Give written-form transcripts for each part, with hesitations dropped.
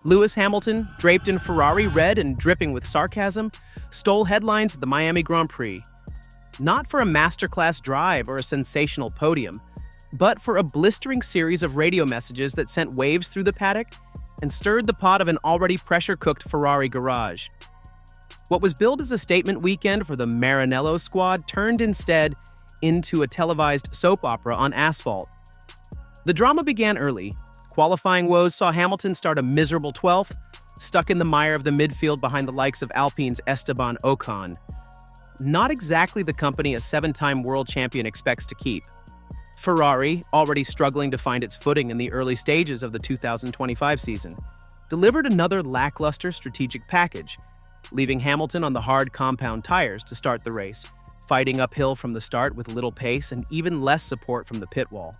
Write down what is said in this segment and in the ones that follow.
Lewis Hamilton, draped in Ferrari red and dripping with sarcasm, stole headlines at the Miami Grand Prix. Not for a masterclass drive or a sensational podium, but for a blistering series of radio messages that sent waves through the paddock and stirred the pot of an already pressure-cooked Ferrari garage. What was billed as a statement weekend for the Maranello squad turned instead into a televised soap opera on asphalt. The drama began early. Qualifying woes saw Hamilton start a miserable 12th, stuck in the mire of the midfield behind the likes of Alpine's Esteban Ocon. Not exactly the company a seven-time world champion expects to keep. Ferrari, already struggling to find its footing in the early stages of the 2025 season, delivered another lackluster strategic package, leaving Hamilton on the hard compound tires to start the race, fighting uphill from the start with little pace and even less support from the pit wall.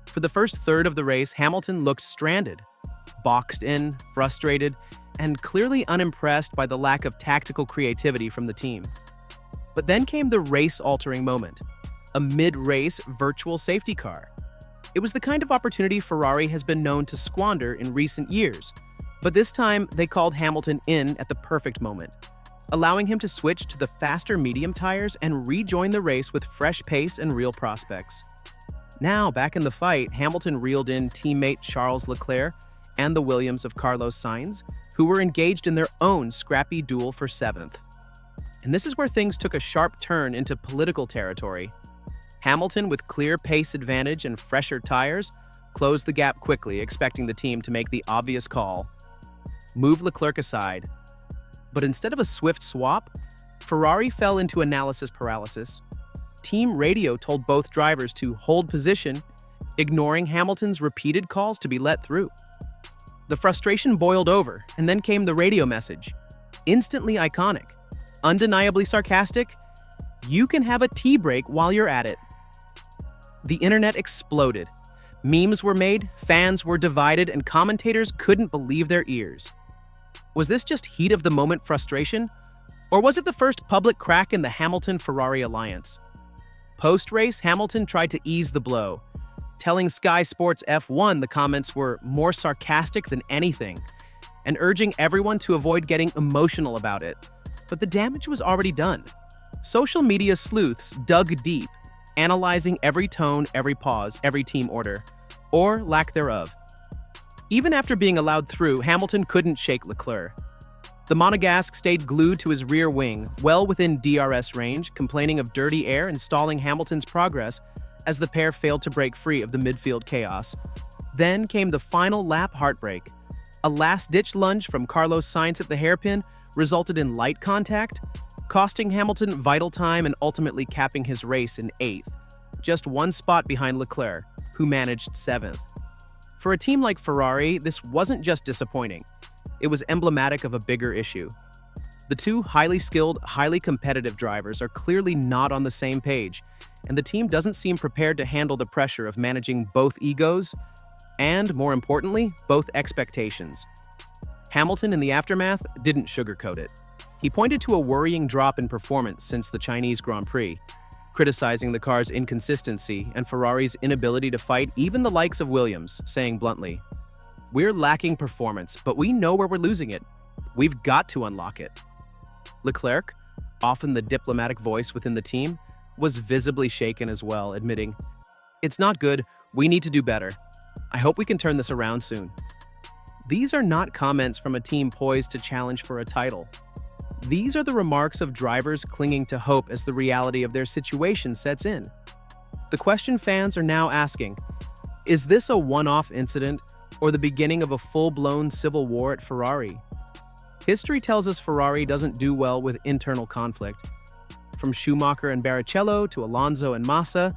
For the first third of the race, Hamilton looked stranded, boxed in, frustrated, and clearly unimpressed by the lack of tactical creativity from the team. But then came the race-altering moment, a mid-race virtual safety car. It was the kind of opportunity Ferrari has been known to squander in recent years, but this time they called Hamilton in at the perfect moment, allowing him to switch to the faster medium tires and rejoin the race with fresh pace and real prospects. Now, back in the fight, Hamilton reeled in teammate Charles Leclerc and the Williams of Carlos Sainz, who were engaged in their own scrappy duel for 7th. And this is where things took a sharp turn into political territory. Hamilton, with clear pace advantage and fresher tires, closed the gap quickly, expecting the team to make the obvious call: move Leclerc aside. But instead of a swift swap, Ferrari fell into analysis paralysis. Team radio told both drivers to hold position, ignoring Hamilton's repeated calls to be let through. The frustration boiled over, and then came the radio message. Instantly iconic, undeniably sarcastic: "You can have a tea break while you're at it." The internet exploded. Memes were made, fans were divided, and commentators couldn't believe their ears. Was this just heat-of-the-moment frustration? Or was it the first public crack in the Hamilton-Ferrari alliance? Post-race, Hamilton tried to ease the blow, telling Sky Sports F1 the comments were more sarcastic than anything, and urging everyone to avoid getting emotional about it. But the damage was already done. Social media sleuths dug deep, analyzing every tone, every pause, every team order, or lack thereof. Even after being allowed through, Hamilton couldn't shake Leclerc. The Monegasque stayed glued to his rear wing, well within DRS range, complaining of dirty air and stalling Hamilton's progress as the pair failed to break free of the midfield chaos. Then came the final lap heartbreak. A last-ditch lunge from Carlos Sainz at the hairpin resulted in light contact, costing Hamilton vital time and ultimately capping his race in 8th, just one spot behind Leclerc, who managed 7th. For a team like Ferrari, this wasn't just disappointing. It was emblematic of a bigger issue. The two highly skilled, highly competitive drivers are clearly not on the same page, and the team doesn't seem prepared to handle the pressure of managing both egos and, more importantly, both expectations. Hamilton, in the aftermath, didn't sugarcoat it. He pointed to a worrying drop in performance since the Chinese Grand Prix, criticizing the car's inconsistency and Ferrari's inability to fight even the likes of Williams, saying bluntly, "We're lacking performance, but we know where we're losing it. We've got to unlock it." Leclerc, often the diplomatic voice within the team, was visibly shaken as well, admitting, "It's not good, we need to do better. I hope we can turn this around soon." These are not comments from a team poised to challenge for a title. These are the remarks of drivers clinging to hope as the reality of their situation sets in. The question fans are now asking, is this a one-off incident or the beginning of a full-blown civil war at Ferrari? History tells us Ferrari doesn't do well with internal conflict. From Schumacher and Barrichello to Alonso and Massa,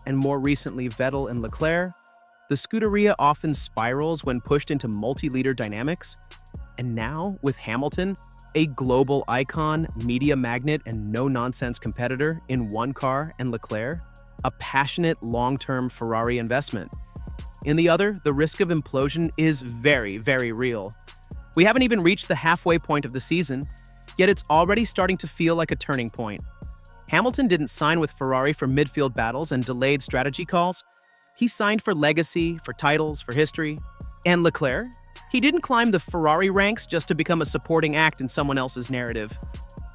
and more recently Vettel and Leclerc, the Scuderia often spirals when pushed into multi-leader dynamics. And now, with Hamilton, a global icon, media magnet, and no-nonsense competitor in one car, and Leclerc, a passionate, long-term Ferrari investment. In the other, the risk of implosion is very, very real. We haven't even reached the halfway point of the season, yet it's already starting to feel like a turning point. Hamilton didn't sign with Ferrari for midfield battles and delayed strategy calls. He signed for legacy, for titles, for history. And Leclerc? He didn't climb the Ferrari ranks just to become a supporting act in someone else's narrative.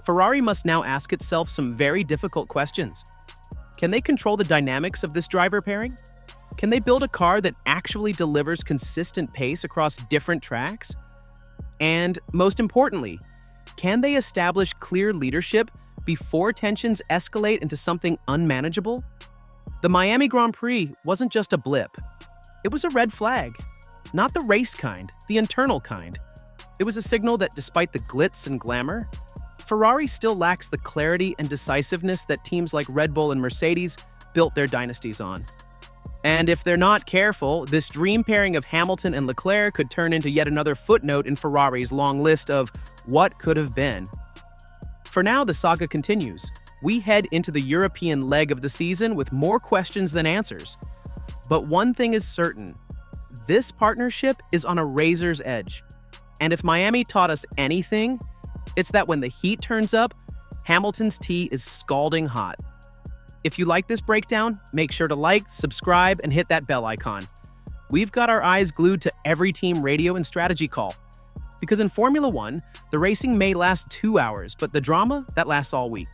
Ferrari must now ask itself some very difficult questions. Can they control the dynamics of this driver pairing? Can they build a car that actually delivers consistent pace across different tracks? And most importantly, can they establish clear leadership before tensions escalate into something unmanageable? The Miami Grand Prix wasn't just a blip. It was a red flag. Not the race kind, the internal kind. It was a signal that despite the glitz and glamour, Ferrari still lacks the clarity and decisiveness that teams like Red Bull and Mercedes built their dynasties on. And if they're not careful, this dream pairing of Hamilton and Leclerc could turn into yet another footnote in Ferrari's long list of what could have been. For now, the saga continues. We head into the European leg of the season with more questions than answers. But one thing is certain. This partnership is on a razor's edge. And if Miami taught us anything, it's that when the heat turns up, Hamilton's tea is scalding hot. If you like this breakdown, make sure to like, subscribe, and hit that bell icon. We've got our eyes glued to every team radio and strategy call. Because in Formula One, the racing may last 2 hours, but the drama, that lasts all week.